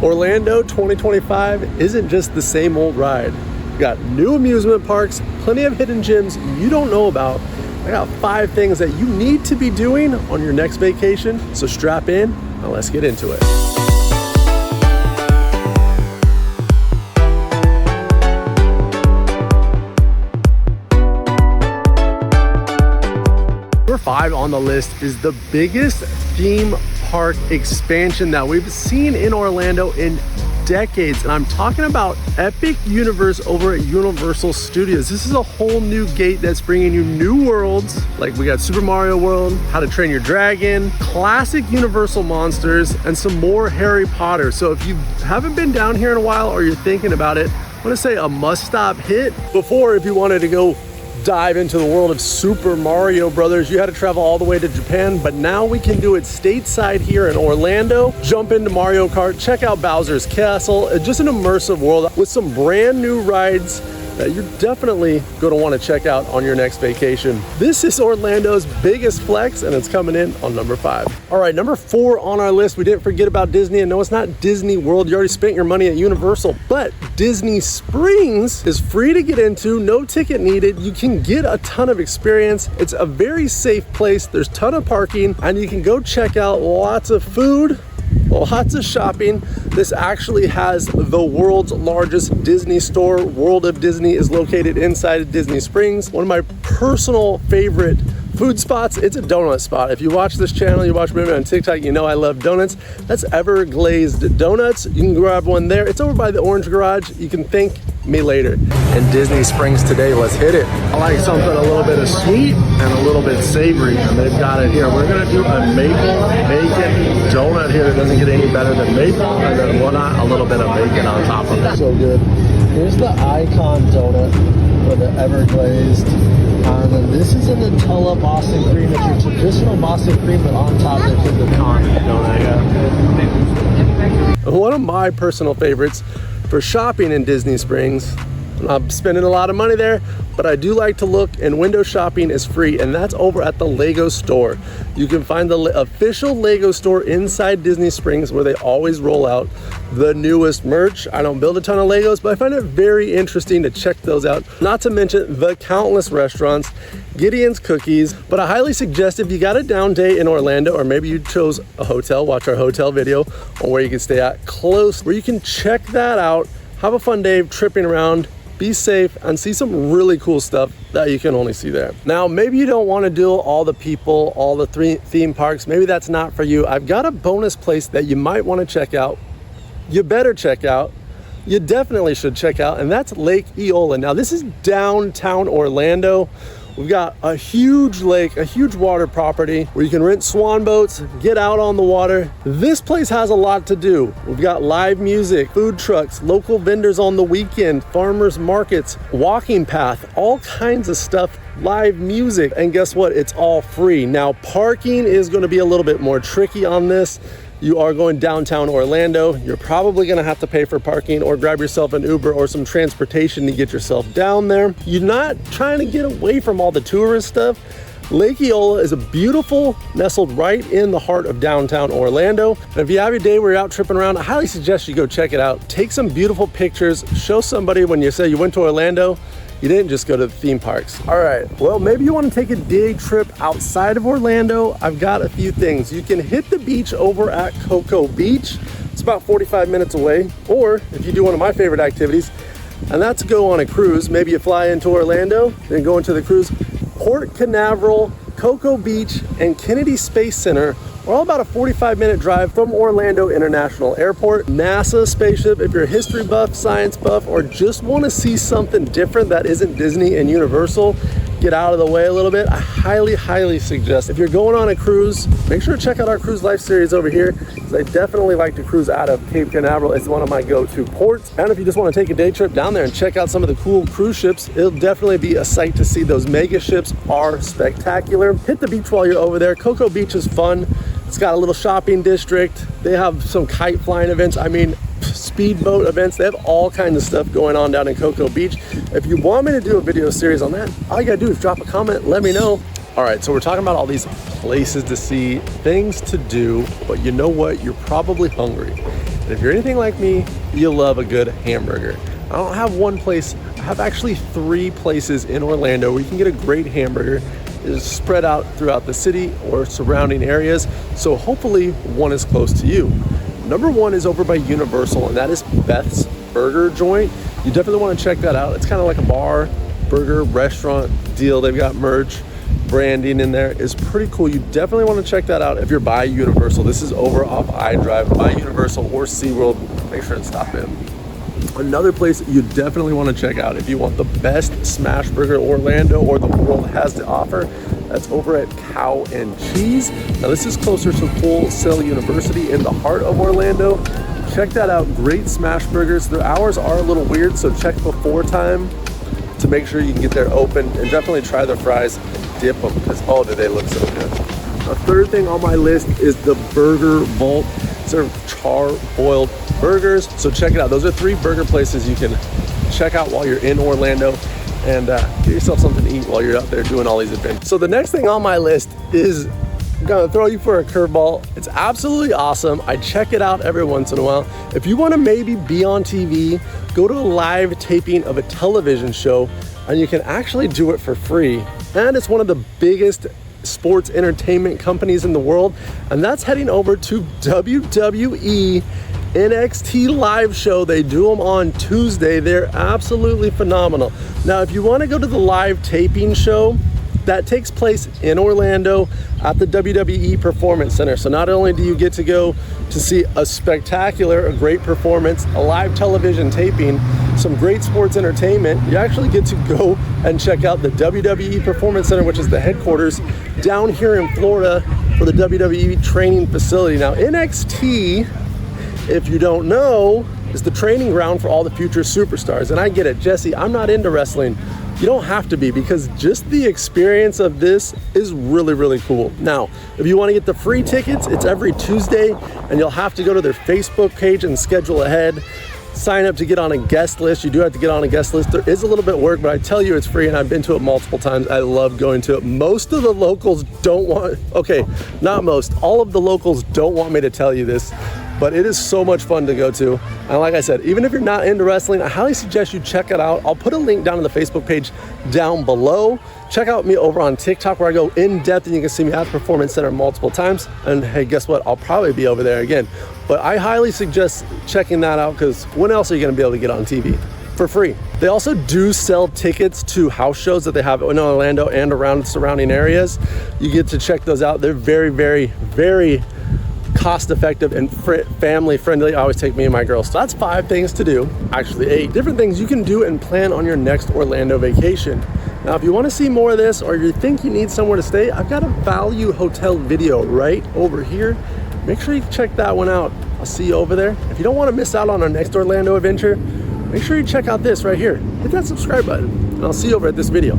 Orlando 2025 isn't just the same old ride. We got new amusement parks, plenty of hidden gems you don't know about. I got 5 things that you need to be doing on your next vacation. So strap in and let's get into it. Number 5 on the list is the biggest theme park expansion that we've seen in Orlando in decades, and I'm talking about Epic Universe over at Universal Studios. This is a whole new gate that's bringing you new worlds, like we got Super Mario World, How to Train Your Dragon, classic Universal monsters, and some more Harry Potter. So if you haven't been down here in a while or you're thinking about it, I want to say a must-stop hit. Before, if you wanted to go dive into the world of Super Mario Brothers, you had to travel all the way to Japan, but now we can do it stateside here in Orlando. Jump into Mario Kart, check out Bowser's Castle, just an immersive world with some brand new rides that you're definitely going to want to check out on your next vacation. This is Orlando's biggest flex, and it's coming in on number 5. All right, number 4 on our list, we didn't forget about Disney, and no, it's not Disney World. You already spent your money at Universal, but Disney Springs is free to get into, no ticket needed. You can get a ton of experience. It's a very safe place. There's a ton of parking, and you can go check out lots of food, lots of shopping. This actually has the world's largest Disney store. World of Disney is located inside of Disney Springs. One of my personal favorite food spots, it's a donut spot. If you watch this channel, you watch me on TikTok, you know I love donuts. That's Ever Glazed Donuts. You can grab one there. It's over by the Orange Garage. You can thank me later. In Disney Springs today, let's hit it. I like something a little bit of sweet and a little bit savory, and they've got it here. We're gonna do a maple bacon donut here. It doesn't get any better than maple, and then why not a little bit of bacon on top of it. So good. Here's the icon donut for the Ever Glazed. And then this is a Nutella Boston cream. It's your traditional Boston cream, but on top they put the con donut. Yeah. One of my personal favorites for shopping in Disney Springs, I'm spending a lot of money there, but I do like to look, and window shopping is free, and that's over at the Lego store. You can find the official Lego store inside Disney Springs, where they always roll out the newest merch. I don't build a ton of Legos, but I find it very interesting to check those out. Not to mention the countless restaurants, Gideon's Cookies. But I highly suggest, if you got a down day in Orlando, or maybe you chose a hotel, watch our hotel video on where you can stay at close, where you can check that out, have a fun day tripping around, be safe, and see some really cool stuff that you can only see there. Now, maybe you don't want to do all the people, all the 3 theme parks. Maybe that's not for you. I've got a bonus place that you might want to check out. You better check out. You definitely should check out, and that's Lake Eola. Now, this is downtown Orlando. We've got a huge lake, a huge water property where you can rent swan boats, get out on the water. This place has a lot to do. We've got live music, food trucks, local vendors on the weekend, farmers markets, walking path, all kinds of stuff, live music. And guess what? It's all free. Now, parking is going to be a little bit more tricky on this. You are going downtown Orlando. You're probably gonna have to pay for parking or grab yourself an Uber or some transportation to get yourself down there. You're not trying to get away from all the tourist stuff. Lake Eola is a beautiful, nestled right in the heart of downtown Orlando. And if you have your day where you're out tripping around, I highly suggest you go check it out. Take some beautiful pictures, show somebody when you say you went to Orlando, you didn't just go to the theme parks. All right, well, maybe you want to take a day trip outside of Orlando. I've got a few things. You can hit the beach over at Cocoa Beach. It's about 45 minutes away. Or if you do one of my favorite activities, and that's go on a cruise. Maybe you fly into Orlando, then go into the cruise. Port Canaveral, Cocoa Beach, and Kennedy Space Center are all about a 45-minute drive from Orlando International Airport. NASA spaceship, if you're a history buff, science buff, or just want to see something different that isn't Disney and Universal, get out of the way a little bit, I highly suggest, if you're going on a cruise, make sure to check out our Cruise Life series over here, because I definitely like to cruise out of Cape Canaveral. It's one of my go-to ports. And if you just want to take a day trip down there and check out some of the cool cruise ships, it'll definitely be a sight to see. Those mega ships are spectacular. Hit the beach while you're over there. Cocoa Beach is fun. It's got a little shopping district. They have some kite flying events. I mean, speedboat events. They have all kinds of stuff going on down in Cocoa Beach. If you want me to do a video series on that, all you gotta do is drop a comment, let me know. All right, so we're talking about all these places to see, things to do, but you know what? You're probably hungry. And if you're anything like me, you'll love a good hamburger. I don't have one place, I have actually 3 places in Orlando where you can get a great hamburger. It is spread out throughout the city or surrounding areas, so hopefully one is close to you. Number 1 is over by Universal, and that is Beth's Burger Joint. You definitely want to check that out. It's kind of like a bar, burger, restaurant deal. They've got merch, branding in there. It's pretty cool. You definitely want to check that out if you're by Universal. This is over off iDrive by Universal or SeaWorld. Make sure to stop in. Another place you definitely want to check out if you want the best smash burger Orlando or the world has to offer, that's over at Cow and Cheese. Now this is closer to Full Sail University in the heart of Orlando. Check that out. Great smash burgers. Their hours are a little weird, so check before time to make sure you can get there open, and definitely try their fries. Dip them, because oh, do they look so good. A third thing on my list is the Burger Vault. Serve char-boiled burgers, so check it out. Those are 3 burger places you can check out while you're in Orlando, and get yourself something to eat while you're out there doing all these adventures. So the next thing on my list is gonna throw you for a curveball. It's absolutely awesome. I check it out every once in a while. If you want to maybe be on TV, go to a live taping of a television show, and you can actually do it for free. And it's one of the biggest sports entertainment companies in the world, and that's heading over to WWE NXT live show. They do them on Tuesday. They're absolutely phenomenal. Now, if you want to go to the live taping show, that takes place in Orlando at the WWE Performance Center. So not only do you get to go to see a great performance, a live television taping, some great sports entertainment, you actually get to go and check out the WWE Performance Center, which is the headquarters down here in Florida for the WWE training facility. Now, NXT, if you don't know, is the training ground for all the future superstars. And I get it, Jesse, I'm not into wrestling. You don't have to be, because just the experience of this is really, really cool. Now, if you want to get the free tickets, it's every Tuesday, and you'll have to go to their Facebook page and schedule ahead. Sign up to get on a guest list. You do have to get on a guest list. There is a little bit of work, but I tell you it's free, and I've been to it multiple times. I love going to it. Most of the locals don't want, okay, not most, all of the locals don't want me to tell you this, but it is so much fun to go to. And like I said, even if you're not into wrestling, I highly suggest you check it out. I'll put a link down on the Facebook page down below. Check out me over on TikTok, where I go in depth, and you can see me at the Performance Center multiple times. And hey, guess what? I'll probably be over there again. But I highly suggest checking that out, because when else are you gonna be able to get on TV? For free. They also do sell tickets to house shows that they have in Orlando and around surrounding areas. You get to check those out. They're very, very, very cost-effective and family-friendly. I always take me and my girls. So that's 5 things to do, actually 8 different things you can do and plan on your next Orlando vacation. Now, if you want to see more of this, or you think you need somewhere to stay, I've got a value hotel video right over here. Make sure you check that one out. I'll see you over there. If you don't want to miss out on our next Orlando adventure, make sure you check out this right here. Hit that subscribe button, and I'll see you over at this video.